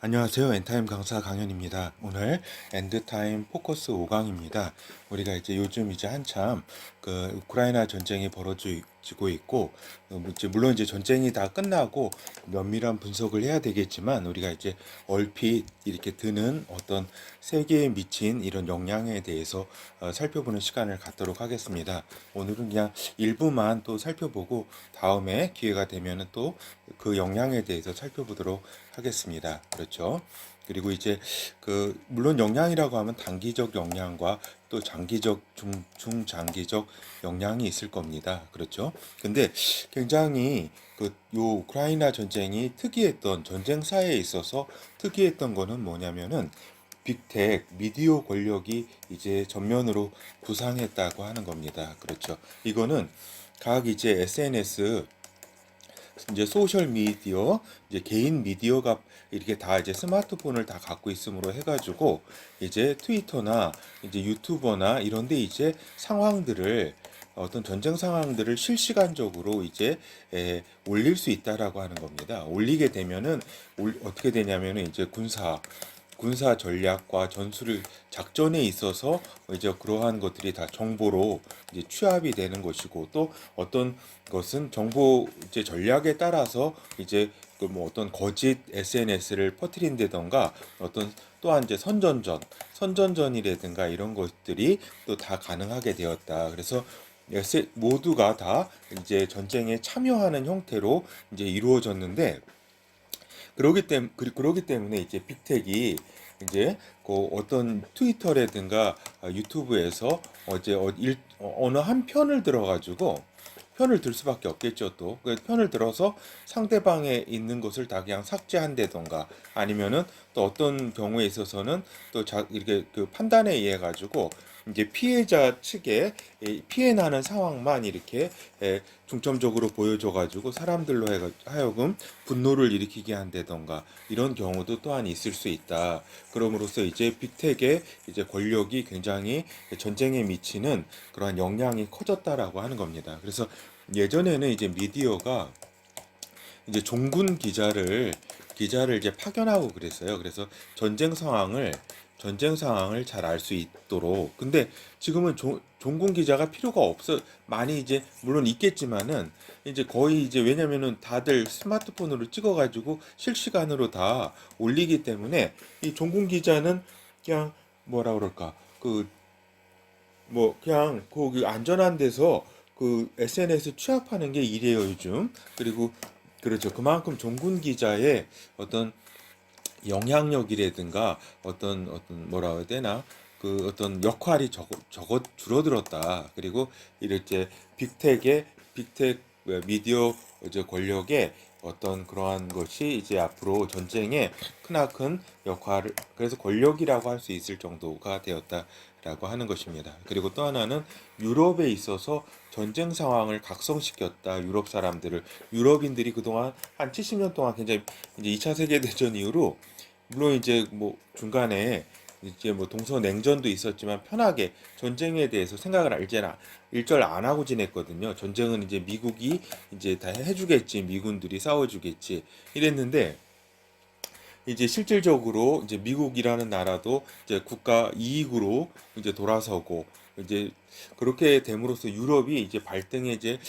안녕하세요. 엔타임 강사 강현입니다. 오늘 엔드타임 포커스 5강입니다. 우리가 이제 요즘 이제 한참 그 우크라이나 전쟁이 벌어지고 있고, 이제 물론 이제 전쟁이 다 끝나고 면밀한 분석을 해야 되겠지만, 우리가 이제 얼핏 이렇게 드는 어떤 세계에 미친 이런 영향에 대해서 살펴보는 시간을 갖도록 하겠습니다. 오늘은 그냥 일부만 또 살펴보고 다음에 기회가 되면은 또 그 영향에 대해서 살펴보도록 하겠습니다. 그렇죠. 그리고 이제 물론 영향이라고 하면 단기적 영향과 또 장기적 중장기적 영향이 있을 겁니다. 그렇죠. 근데 굉장히 요 우크라이나 전쟁이 특이했던 전쟁사에 있어서 특이했던 거는 뭐냐면은 빅텍 미디어 권력이 이제 전면으로 부상했다고 하는 겁니다. 그렇죠. 이거는 각 이제 SNS 이제 소셜 미디어, 이제 개인 미디어가 이렇게 다 이제 스마트폰을 다 갖고 있음으로 해가지고 이제 트위터나 이제 유튜버나 이런데 이제 상황들을 어떤 전쟁 상황들을 실시간적으로 이제 올릴 수 있다라고 하는 겁니다. 올리게 되면은 어떻게 되냐면은 이제 군사 전략과 전술을 작전에 있어서 이제 그러한 것들이 다 정보로 이제 취합이 되는 것이고, 또 어떤 것은 정보 이제 전략에 따라서 이제 그 뭐 어떤 거짓 SNS를 퍼뜨린다던가, 어떤 또한 이제 선전전이라든가 이런 것들이 또 다 가능하게 되었다. 그래서 모두가 다 이제 전쟁에 참여하는 형태로 이제 이루어졌는데, 그러기 때문에 이제 빅텍이 이제 그 어떤 트위터라든가 유튜브에서 어느 한 편을 들어가지고 편을 들 수밖에 없겠죠. 또 그 편을 들어서 상대방에 있는 것을 다 그냥 삭제한다던가, 아니면은 또 어떤 경우에 있어서는 이렇게 그 판단에 의해 가지고 이제 피해자 측에 피해 나는 상황만 이렇게 중점적으로 보여줘가지고 사람들로 하여금 분노를 일으키게 한다던가, 이런 경우도 또한 있을 수 있다. 그럼으로써 이제 빅텍의 이제 권력이 굉장히 전쟁에 미치는 그러한 영향이 커졌다라고 하는 겁니다. 그래서 예전에는 이제 미디어가 이제 종군 기자를 이제 파견하고 그랬어요. 그래서 전쟁 상황을 잘 알 수 있도록. 근데 지금은 종군 기자가 필요가 없어. 많이 이제 물론 있겠지만은 이제 거의 이제, 왜냐면은 다들 스마트폰으로 찍어가지고 실시간으로 다 올리기 때문에 이 종군 기자는 그냥 뭐라 그럴까, 그냥 거기 안전한 데서 그 SNS 취합하는 게 일이에요, 요즘. 그리고 그렇죠. 그만큼 종군 기자의 어떤 영향력이라든가 어떤 뭐라 해야 되나, 그 어떤 역할이 적어 줄어들었다. 그리고 이렇게 빅텍 미디어 이제 권력의 어떤 그러한 것이 이제 앞으로 전쟁에 크나큰 역할을, 그래서 권력이라고 할 수 있을 정도가 되었다라고 하는 것입니다. 그리고 또 하나는 유럽에 있어서 전쟁 상황을 각성시켰다. 유럽인들이 그동안 한 70년 동안 굉장히 이제 2차 세계 대전 이후로, 물론 이제 뭐 중간에 이제 뭐 동서냉전도 있었지만 편하게 전쟁에 대해서 생각을 일절 안 하고 지냈거든요. 전쟁은 이제 미국이 이제 다 해주겠지, 미군들이 싸워주겠지 이랬는데, 이제 실질적으로 이제 미국이라는 나라도 이제 국가 이익으로 이제 돌아서고, 이제 그렇게 됨으로써 유럽이 이제 발등에 이제,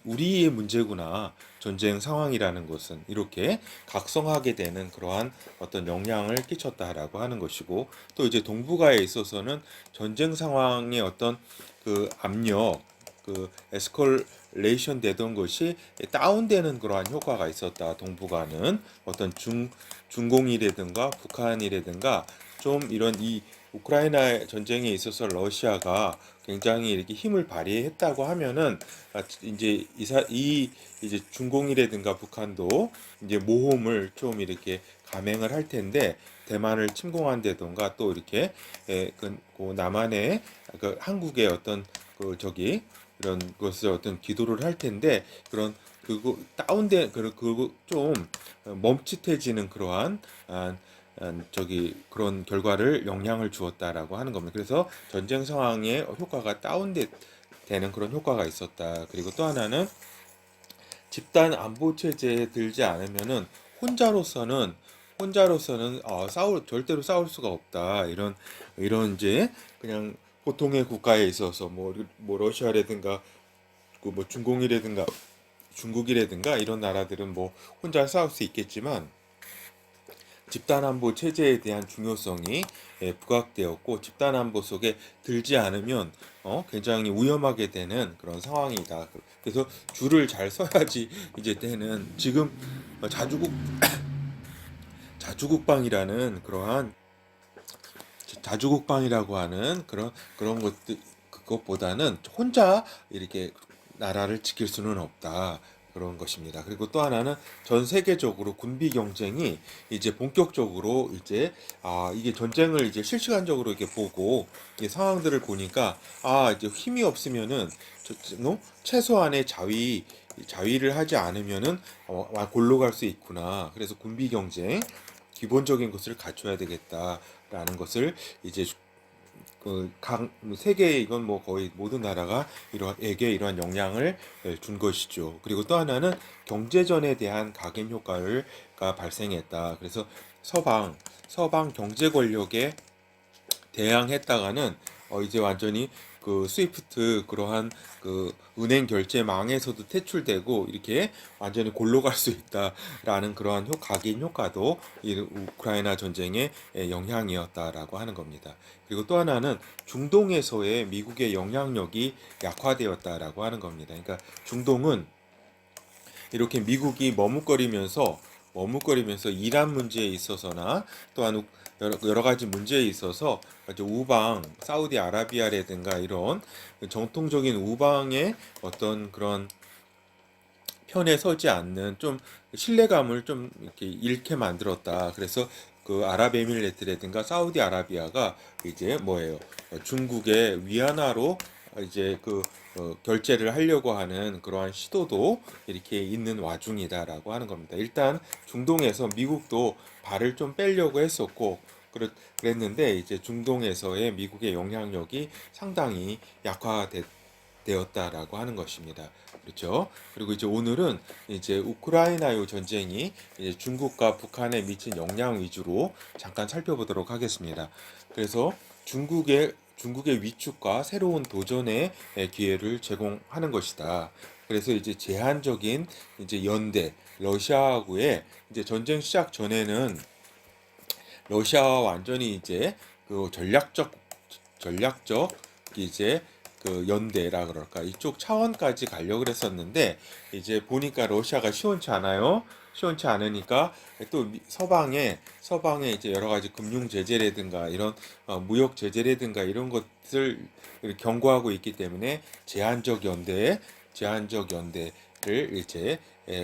우리의 문제구나, 전쟁 상황이라는 것은, 이렇게 각성하게 되는 그러한 어떤 영향을 끼쳤다라고 하는 것이고, 또 이제 동북아에 있어서는 전쟁 상황의 어떤 그 압력, 에스컬레이션 되던 것이 다운되는 그러한 효과가 있었다. 동북아는 어떤 중공이라든가 북한이라든가, 좀 이런 이 우크라이나 전쟁에 있어서 러시아가 굉장히 이렇게 힘을 발휘했다고 하면은, 이 이제 중공이라든가 북한도 이제 모험을 좀 이렇게 감행을 할 텐데, 대만을 침공한다든가, 또 이렇게 남한의 한국의 어떤 이런 것을 어떤 기도를 할 텐데, 그런 그거 다운된 그리고 좀 멈칫해지는 그러한 그런 결과를 영향을 주었다라고 하는 겁니다. 그래서 전쟁 상황의 효과가 다운되는 그런 효과가 있었다. 그리고 또 하나는 집단 안보 체제에 들지 않으면은 혼자로서는 혼자로서는 절대로 싸울 수가 없다. 이런 이제 그냥 보통의 국가에 있어서 뭐 러시아라든가 뭐 중국이라든가 이런 나라들은 뭐 혼자 싸울 수 있겠지만 집단안보 체제에 대한 중요성이 부각되었고 집단안보 속에 들지 않으면 굉장히 위험하게 되는 그런 상황이다. 그래서 줄을 잘 서야지 이제 되는 지금 자주국 자주국방이라는 그러한 자주국방이라고 하는 그런 것들 그것보다는 혼자 이렇게 나라를 지킬 수는 없다. 그런 것입니다. 그리고 또 하나는 전 세계적으로 군비 경쟁이 이제 본격적으로 이제 이게 전쟁을 이제 실시간적으로 이렇게 보고 이 상황들을 보니까 이제 힘이 없으면은 최소한의 자위를 하지 않으면은 골로 갈 수 있구나. 그래서 군비 경쟁 기본적인 것을 갖춰야 되겠다라는 것을 이제 각 세계에 이건 뭐 거의 모든 나라가 에게 이러한 영향을 준 것이죠. 그리고 또 하나는 경제전에 대한 각인 효과가 발생했다. 그래서 서방 경제 권력에 대항했다가는 이제 완전히 그 스위프트 그러한 그 은행 결제망에서도 퇴출되고 이렇게 완전히 골로 갈 수 있다라는 그러한 각인 효과도 이 우크라이나 전쟁의 영향이었다라고 하는 겁니다. 그리고 또 하나는 중동에서의 미국의 영향력이 약화되었다라고 하는 겁니다. 그러니까 중동은 이렇게 미국이 머뭇거리면서 이란 문제에 있어서나 또한 여러 가지 문제에 있어서 이제 우방 사우디아라비아라든가 이런 정통적인 우방의 어떤 그런 편에 서지 않는 좀 신뢰감을 좀 이렇게 잃게 만들었다. 그래서 그 아랍에미레이트라든가 사우디아라비아가 이제 뭐예요? 중국의 위안화로 이제 결제를 하려고 하는 그러한 시도도 이렇게 있는 와중이다라고 하는 겁니다. 일단 중동에서 미국도 발을 좀 빼려고 했었고 그랬는데 이제 중동에서의 미국의 영향력이 상당히 약화되었다라고 하는 것입니다. 그렇죠? 그리고 이제 오늘은 이제 우크라이나요 전쟁이 이제 중국과 북한에 미친 영향 위주로 잠깐 살펴보도록 하겠습니다. 그래서 중국의 위축과 새로운 도전의 기회를 제공하는 것이다. 그래서 이제 제한적인 이제 러시아하고의 이제 전쟁 시작 전에는 러시아와 완전히 이제 그 전략적 이제 그 연대라 그럴까 이쪽 차원까지 가려고 했었는데 이제 보니까 러시아가 시원치 않아요. 시원치 않으니까 또 서방에 이제 여러 가지 금융 제재라든가 이런 무역 제재라든가 이런 것을 경고하고 있기 때문에 제한적 연대를 이제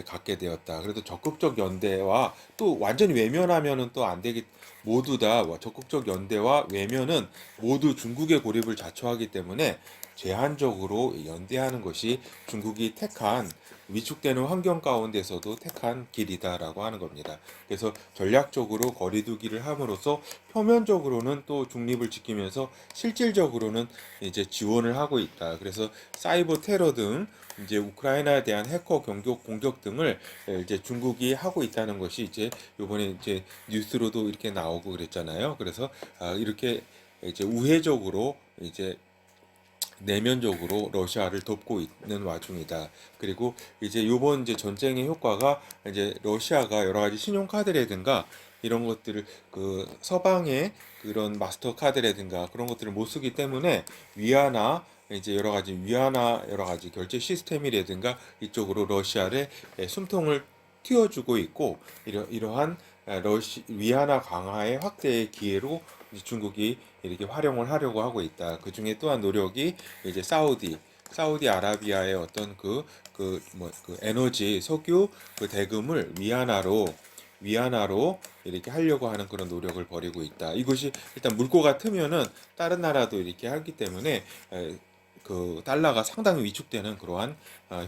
갖게 되었다. 그래도 적극적 연대와 또 완전히 외면하면은 또 안 되기 모두 다 적극적 연대와 외면은 모두 중국의 고립을 자초하기 때문에 제한적으로 연대하는 것이 중국이 택한 위축되는 환경 가운데서도 택한 길이다라고 하는 겁니다. 그래서 전략적으로 거리두기를 함으로써 표면적으로는 또 중립을 지키면서 실질적으로는 이제 지원을 하고 있다. 그래서 사이버 테러 등 이제 우크라이나에 대한 해커 공격 등을 이제 중국이 하고 있다는 것이 이제 요번에 이제 뉴스로도 이렇게 나오고 그랬잖아요. 그래서 이렇게 이제 우회적으로 이제 내면적으로 러시아를 돕고 있는 와중이다. 그리고 이제 요번 이제 전쟁의 효과가 이제 러시아가 여러 가지 신용카드라든가 이런 것들을 그 서방의 그런 마스터카드라든가 그런 것들을 못 쓰기 때문에 위안화 이제 여러 가지 결제 시스템이라든가 이쪽으로 러시아를 숨통을 틔워주고 있고 이러한 위안화 강화의 확대의 기회로 중국이 이렇게 활용을 하려고 하고 있다. 그 중에 또한 노력이 이제 사우디아라비아의 어떤 그 에너지 석유 그 대금을 위안화로 이렇게 하려고 하는 그런 노력을 벌이고 있다. 이것이 일단 물꼬가 트면은 다른 나라도 이렇게 하기 때문에 그 달러가 상당히 위축되는 그러한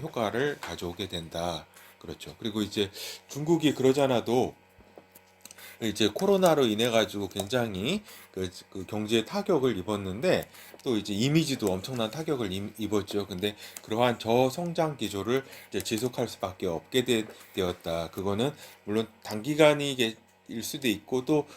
효과를 가져오게 된다. 그렇죠. 그리고 이제 중국이 그러잖아도 이제 코로나로 인해 가지고 굉장히 그 경제에 타격을 입었는데 또 이제 이미지도 엄청난 타격을 입었죠. 근데 그러한 저성장 기조를 이제 지속할 수밖에 없게 되었다. 그거는 물론 일 수도 있고 또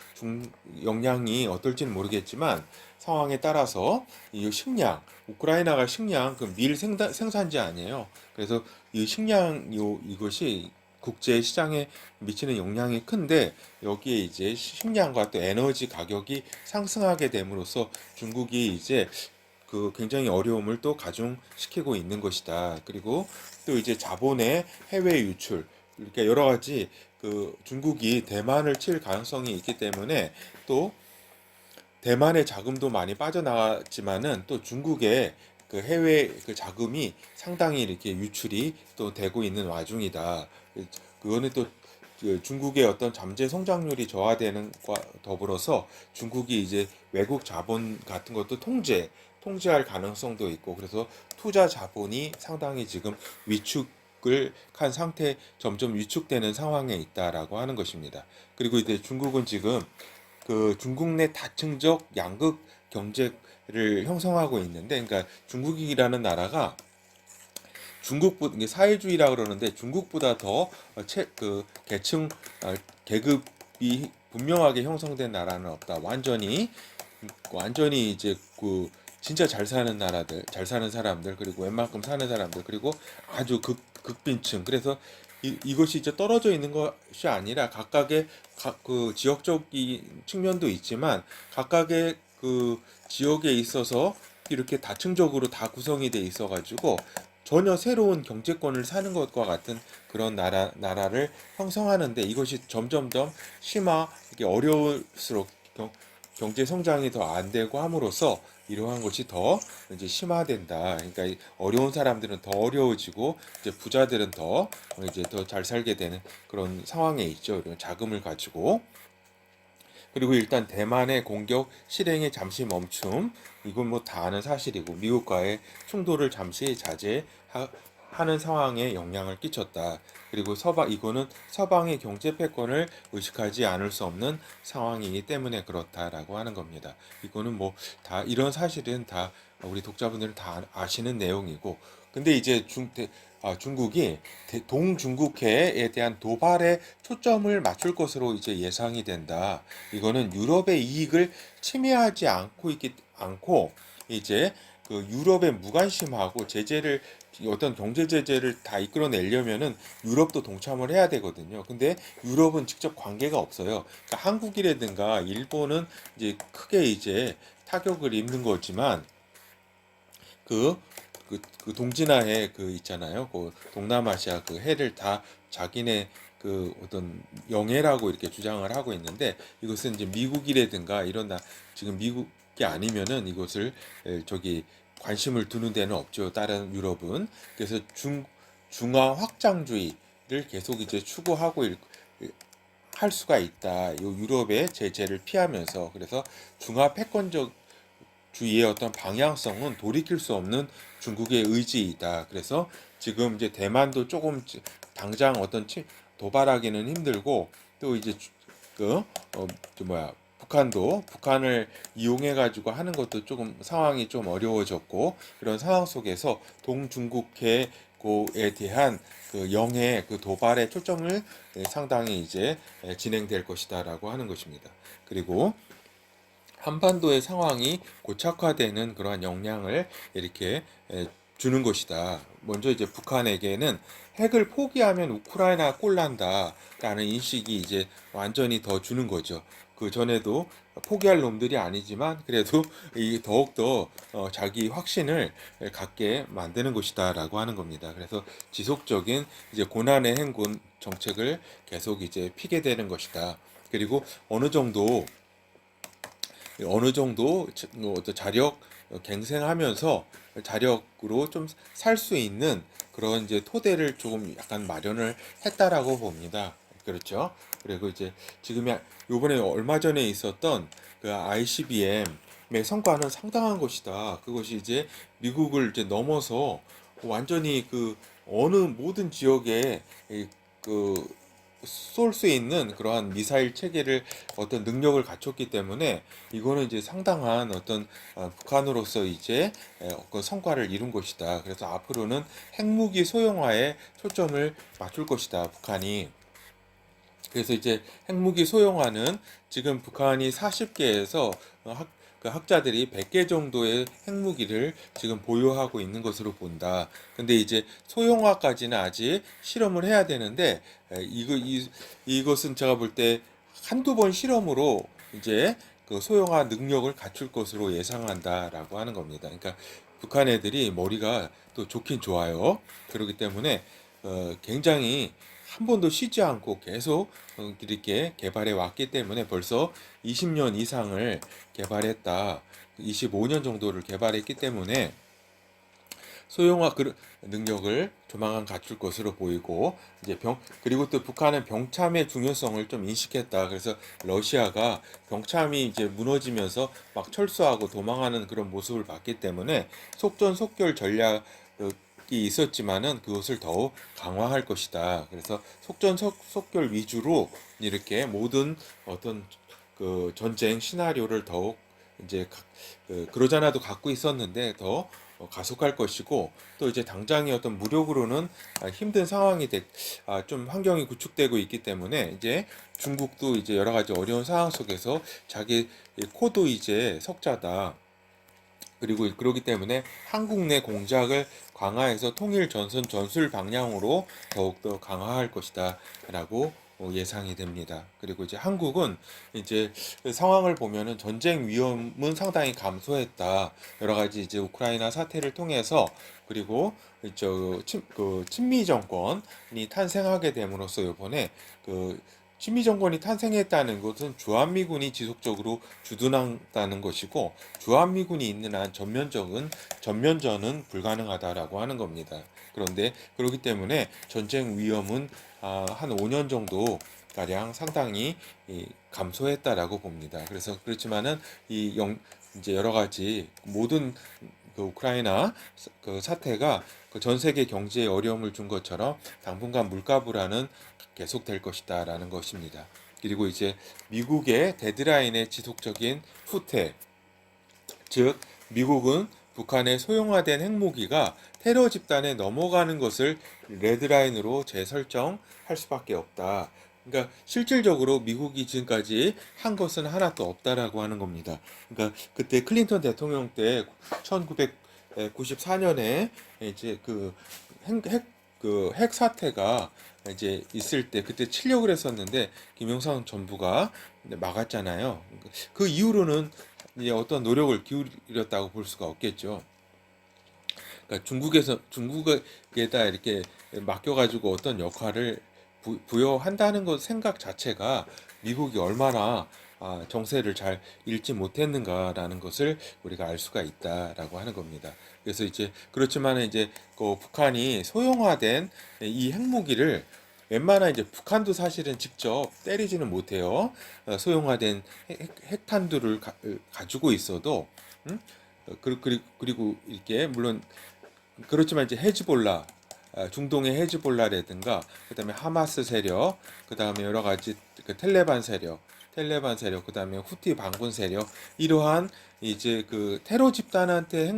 영향이 어떨지는 모르겠지만 상황에 따라서 이 식량, 우크라이나가 식량 그 밀 생산지 아니에요. 그래서 이 식량 이것이 국제 시장에 미치는 영향이 큰데 여기에 이제 식량과 또 에너지 가격이 상승하게 됨으로써 중국이 이제 그 굉장히 어려움을 또 가중시키고 있는 것이다. 그리고 또 이제 자본의 해외 유출, 그러니까 여러 가지 그 중국이 대만을 칠 가능성이 있기 때문에 또 대만의 자금도 많이 빠져나갔지만은 또 중국의 그 해외 그 자금이 상당히 이렇게 유출이 또 되고 있는 와중이다. 그거는 또그 중국의 어떤 잠재 성장률이 저하되는 것과 더불어서 중국이 이제 외국 자본 같은 것도 통제할 가능성도 있고 그래서 투자 자본이 상당히 지금 위축을 한 상태 점점 위축되는 상황에 있다라고 하는 것입니다. 그리고 이제 중국은 지금 그 중국 내 다층적 양극 경제를 형성하고 있는데, 그러니까 중국이라는 나라가 이게 사회주의라 그러는데 중국보다 더 그 계층 계급이 분명하게 형성된 나라는 없다. 완전히 이제 그 진짜 잘 사는 나라들, 잘 사는 사람들, 그리고 웬만큼 사는 사람들, 그리고 아주 극빈층. 그래서 이것이 이제 떨어져 있는 것이 아니라 각각의 그 지역적인 측면도 있지만 각각의 그 지역에 있어서 이렇게 다층적으로 다 구성이 돼 있어가지고 전혀 새로운 경제권을 사는 것과 같은 그런 나라를 형성하는데 이것이 점점점 이게 어려울수록 경제 성장이 더 안 되고 함으로써 이러한 것이 더 이제 심화된다. 그러니까 어려운 사람들은 더 어려워지고 이제 부자들은 더 이제 더 잘 살게 되는 그런 상황에 있죠. 이런 자금을 가지고. 그리고 일단 대만의 공격 실행의 잠시 멈춤, 이건 뭐 다 아는 사실이고 미국과의 충돌을 잠시 자제하는 상황에 영향을 끼쳤다. 그리고 이거는 서방의 경제 패권을 의식하지 않을 수 없는 상황이기 때문에 그렇다라고 하는 겁니다. 이거는 뭐 다 이런 사실은 다 우리 독자분들은 다 아시는 내용이고, 근데 이제 중국이 동중국해에 대한 도발에 초점을 맞출 것으로 이제 예상이 된다. 이거는 유럽의 이익을 침해하지 않고 이제 그 유럽에 무관심하고 어떤 경제 제재를 다 이끌어내려면은 유럽도 동참을 해야 되거든요. 근데 유럽은 직접 관계가 없어요. 그러니까 한국이라든가 일본은 이제 크게 이제 타격을 입는 거지만 그, 그 동진아해 그 있잖아요. 그 동남아시아 그 해를 다 자기네 그 어떤 영해라고 이렇게 주장을 하고 있는데 이것은 이제 미국이라든가 지금 미국이 아니면은 이것을 저기 관심을 두는 데는 없죠. 다른 유럽은. 그래서 중화 확장주의를 계속 이제 추구하고 할 수가 있다. 요 유럽의 제재를 피하면서 그래서 중화 패권적 주의의 어떤 방향성은 돌이킬 수 없는 중국의 의지이다. 그래서 지금 이제 대만도 조금 당장 도발하기는 힘들고 또 이제 그 북한을 이용해 가지고 하는 것도 조금 상황이 좀 어려워졌고 이런 상황 속에서 동중국해에 대한 그 영해 그 도발의 초점을 상당히 이제 진행될 것이다라고 하는 것입니다. 그리고 한반도의 상황이 고착화되는 그러한 영향을 이렇게 주는 것이다. 먼저 이제 북한에게는 핵을 포기하면 우크라이나 꼴난다라는 인식이 이제 완전히 더 주는 거죠. 그 전에도 포기할 놈들이 아니지만 그래도 이 더욱더 자기 확신을 갖게 만드는 것이다라고 하는 겁니다. 그래서 지속적인 이제 고난의 행군 정책을 계속 이제 피게 되는 것이다. 그리고 어느 정도 자력 갱생하면서 자력으로 좀 살 수 있는 그런 이제 토대를 조금 약간 마련을 했다라고 봅니다. 그렇죠? 그리고 이제 지금 요번에 얼마 전에 있었던 그 ICBM의 성과는 상당한 것이다. 그것이 이제 미국을 이제 넘어서 완전히 그 어느 모든 지역에 그 쏠 수 있는 그러한 미사일 체계를 어떤 능력을 갖췄기 때문에 이거는 이제 상당한 어떤 북한으로서 이제 그 성과를 이룬 것이다. 그래서 앞으로는 핵무기 소형화에 초점을 맞출 것이다. 북한이. 그래서 이제 핵무기 소형화는 지금 북한이 40개에서 그 학자들이 100개 정도의 핵무기를 지금 보유하고 있는 것으로 본다. 근데 이제 소형화까지는 아직 실험을 해야 되는데 이것은 제가 볼 때 한두 번 실험으로 이제 그 소형화 능력을 갖출 것으로 예상한다라고 하는 겁니다. 그러니까 북한 애들이 머리가 또 좋긴 좋아요. 그렇기 때문에 굉장히 한 번도 쉬지 않고 계속 이렇게 개발해 왔기 때문에 벌써 20년 이상을 개발했다. 25년 정도를 개발했기 때문에 소형화 능력을 조만간 갖출 것으로 보이고 이제 그리고 또 북한은 병참의 중요성을 좀 인식했다. 그래서 러시아가 병참이 이제 무너지면서 막 철수하고 도망하는 그런 모습을 봤기 때문에 속전속결 전략이 있었지만은 그것을 더욱 강화할 것이다. 그래서 속전속결 위주로 이렇게 모든 어떤 그 전쟁 시나리오를 더욱 이제 그러잖아도 갖고 있었는데 더 가속할 것이고 또 이제 당장의 어떤 무력으로는 힘든 상황이 좀 환경이 구축되고 있기 때문에 이제 중국도 이제 여러 가지 어려운 상황 속에서 자기 코도 이제 석자다. 그리고 그러기 때문에 한국 내 공작을 강화해서 통일 전선 전술 방향으로 더욱더 강화할 것이다라고 예상이 됩니다. 그리고 이제 한국은 이제 상황을 보면은 전쟁 위험은 상당히 감소했다. 여러 가지 이제 우크라이나 사태를 통해서 그리고 그 친미 정권이 탄생하게 됨으로써 이번에 그 친미 정권이 탄생했다는 것은 주한미군이 지속적으로 주둔한다는 것이고 주한미군이 있는 한 전면전은 불가능하다라고 하는 겁니다. 그런데 그렇기 때문에 전쟁 위험은 한 5년 정도 가량 상당히 감소했다라고 봅니다. 그래서 그렇지만은 이제 여러 가지 모든 그 우크라이나 그 사태가 그 전 세계 경제에 어려움을 준 것처럼 당분간 물가 불안은 계속될 것이다라는 것입니다. 그리고 이제 미국의 데드라인의 지속적인 후퇴, 즉 미국은 북한의 소형화된 핵무기가 테러 집단에 넘어가는 것을 레드라인으로 재설정할 수밖에 없다. 그러니까 실질적으로 미국이 지금까지 한 것은 하나도 없다라고 하는 겁니다. 그러니까 그때 클린턴 대통령 때 1994년에 이제 핵 사태가 이제 있을 때 그때 치려고 했었는데 김영삼 정부가 막았잖아요. 그 이후로는 이제 어떤 노력을 기울였다고 볼 수가 없겠죠. 그러니까 중국에다 이렇게 맡겨가지고 어떤 역할을 부여한다는 것 생각 자체가 미국이 얼마나 정세를 잘 읽지 못했는가라는 것을 우리가 알 수가 있다라고 하는 겁니다. 그래서 이제 그렇지만 이제 그 북한이 소형화된 이 핵무기를 웬만한 이제 북한도 사실은 직접 때리지는 못해요. 소형화된 핵탄두를 가지고 있어도 음? 그리고 이렇게 물론 그렇지만 이제 헤즈볼라 중동의 헤즈볼라라든가 그다음에 하마스 세력 그다음에 여러 가지 그 텔레반 세력 그다음에 후티 반군 세력 이러한 이제 그 테러 집단한테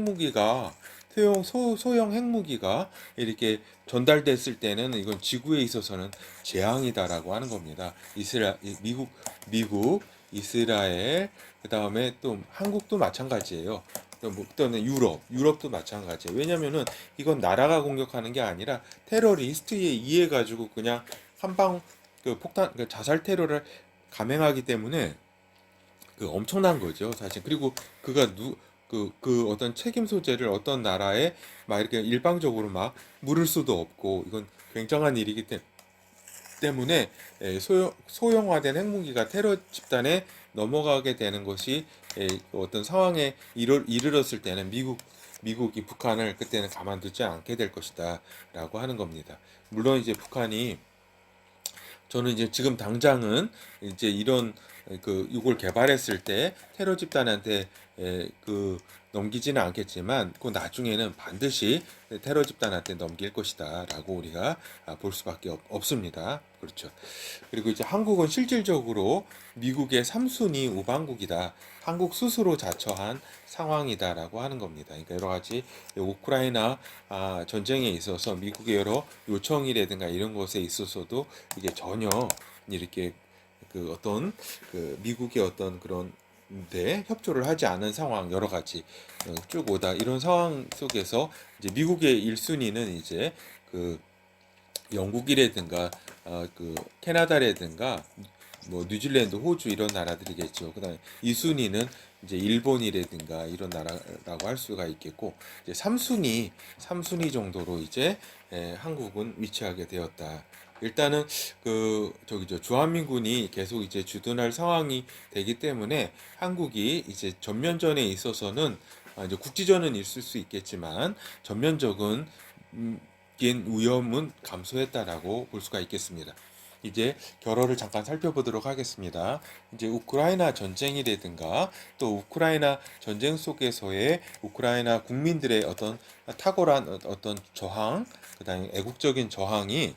소형 핵무기가 이렇게 전달됐을 때는 이건 지구에 있어서는 재앙이다라고 하는 겁니다. 미국, 이스라엘, 그 다음에 또 한국도 마찬가지예요. 또는 유럽도 마찬가지예요. 왜냐면은 이건 나라가 공격하는 게 아니라 테러리스트에 의해 가지고 그냥 한방 그 폭탄 그 자살 테러를 감행하기 때문에 그 엄청난 거죠, 사실. 그리고 그가 그 어떤 책임 소재를 어떤 나라에 막 이렇게 일방적으로 막 물을 수도 없고 이건 굉장한 일이기 때문에 소형화된 핵무기가 테러 집단에 넘어가게 되는 것이 어떤 상황에 이르렀을 때는 미국이 북한을 그때는 가만두지 않게 될 것이다라고 하는 겁니다. 물론 이제 북한이 저는 이제 지금 당장은 이제 이런 이걸 개발했을 때 테러 집단한테 넘기지는 않겠지만 그 나중에는 반드시 테러 집단한테 넘길 것이다라고 우리가 볼 수밖에 없습니다. 그렇죠. 그리고 이제 한국은 실질적으로 미국의 3순위 우방국이다. 한국 스스로 자처한 상황이다라고 하는 겁니다. 그러니까 여러 가지 우크라이나 전쟁에 있어서 미국의 여러 요청이라든가 이런 것에 있어서도 이게 전혀 이렇게 그 어떤 그 미국의 어떤 그런 데 협조를 하지 않은 상황 여러 가지 쭉 오다 이런 상황 속에서 이제 미국의 1순위는 이제 그 영국이라든가 그 캐나다라든가 뭐 뉴질랜드, 호주 이런 나라들이겠죠. 그다음에 2순위는 이제 일본이라든가 이런 나라라고 할 수가 있겠고 이제 3순위 정도로 이제 한국은 위치하게 되었다. 일단은 그 저기죠 주한미군이 계속 이제 주둔할 상황이 되기 때문에 한국이 이제 전면전에 있어서는 이제 국지전은 있을 수 있겠지만 전면적인 위험은 감소했다라고 볼 수가 있겠습니다. 이제 결어를 잠깐 살펴보도록 하겠습니다. 이제 우크라이나 전쟁이라든가 또 우크라이나 전쟁 속에서의 우크라이나 국민들의 어떤 탁월한 어떤 저항, 그다음에 애국적인 저항이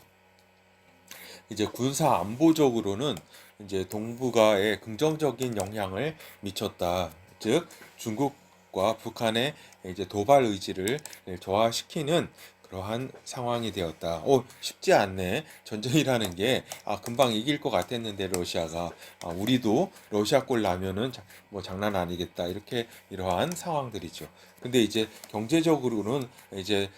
이제 군사 안보적으로는 이제 동북아에 긍정적인 영향을 미쳤다. 즉 중국과 북한의 이제 도발 의지를 저하시키는 그러한 상황이 되었다. 쉽지 않네. 전쟁이라는 게 금방 이길 것 같았는데 러시아가 우리도 러시아 꼴 나면은 뭐 장난 아니겠다. 이렇게 이러한 상황들이죠. 근데 이제 경제적으로는 이제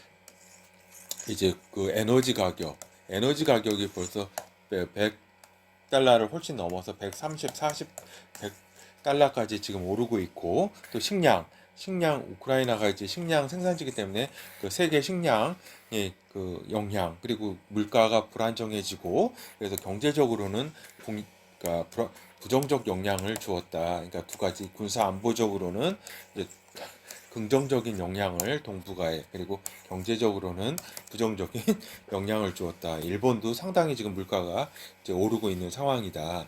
그 에너지 가격이 벌써 100달러를 훨씬 넘어서 130, 40, 100달러까지 지금 오르고 있고 또 식량 우크라이나가 이제 식량 생산지기 때문에 그 세계 식량의 그 영향 그리고 물가가 불안정해지고 그래서 경제적으로는 그러니까 부정적 영향을 주었다. 그러니까 두 가지 군사 안보적으로는 이제 긍정적인 영향을 동북아에 그리고 경제적으로는 부정적인 영향을 주었다. 일본도 상당히 지금 물가가 이제 오르고 있는 상황이다.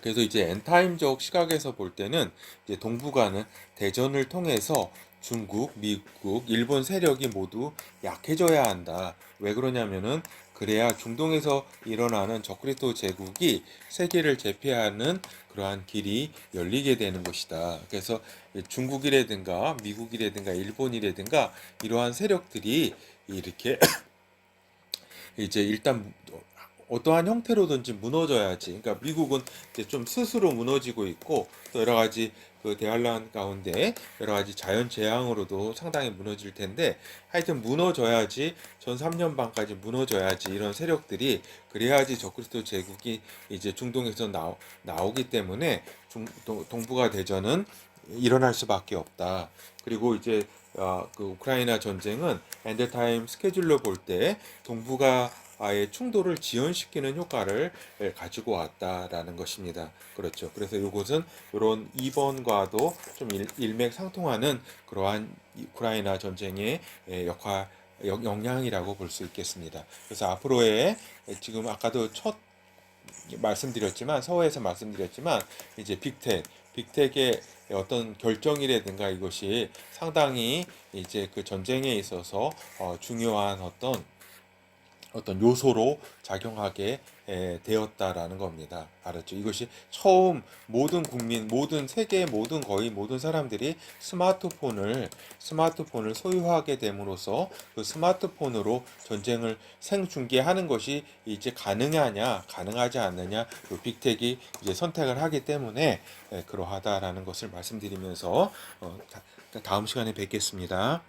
그래서 이제 엔타임적 시각에서 볼 때는 이제 동북아는 대전을 통해서 중국, 미국, 일본 세력이 모두 약해져야 한다. 왜 그러냐면은 그래야 중동에서 일어나는 적그리스도 제국이 세계를 제패하는 그러한 길이 열리게 되는 것이다. 그래서 중국이라든가 미국이라든가 일본이라든가 이러한 세력들이 이렇게 이제 일단 어떠한 형태로든지 무너져야지. 그러니까 미국은 이제 좀 스스로 무너지고 있고 또 여러 가지 그 대환란 가운데 여러 가지 자연 재앙으로도 상당히 무너질 텐데 하여튼 무너져야지 전 3년 반까지 무너져야지 이런 세력들이 그래야지 적그리스도 제국이 이제 중동에서 나오기 때문에 동북아 대전은 일어날 수밖에 없다. 그리고 이제 그 우크라이나 전쟁은 엔드타임 스케줄로 볼 때 동북아의 충돌을 지연시키는 효과를 가지고 왔다라는 것입니다. 그렇죠. 그래서 이것은 이런 2번과도 좀 일맥상통하는 그러한 우크라이나 전쟁의 영향이라고 볼 수 있겠습니다. 그래서 앞으로의 지금 아까도 첫 말씀드렸지만 서해에서 말씀드렸지만 이제 빅텍의 어떤 결정이라든가 이것이 상당히 이제 그 전쟁에 있어서 중요한 어떤 요소로 작용하게 되었다라는 겁니다. 알았죠? 이것이 처음 모든 국민, 모든 세계 거의 모든 사람들이 스마트폰을 소유하게 됨으로써 그 스마트폰으로 전쟁을 생중계하는 것이 이제 가능하지 않느냐, 그 빅텍이 이제 선택을 하기 때문에 그러하다라는 것을 말씀드리면서 다음 시간에 뵙겠습니다.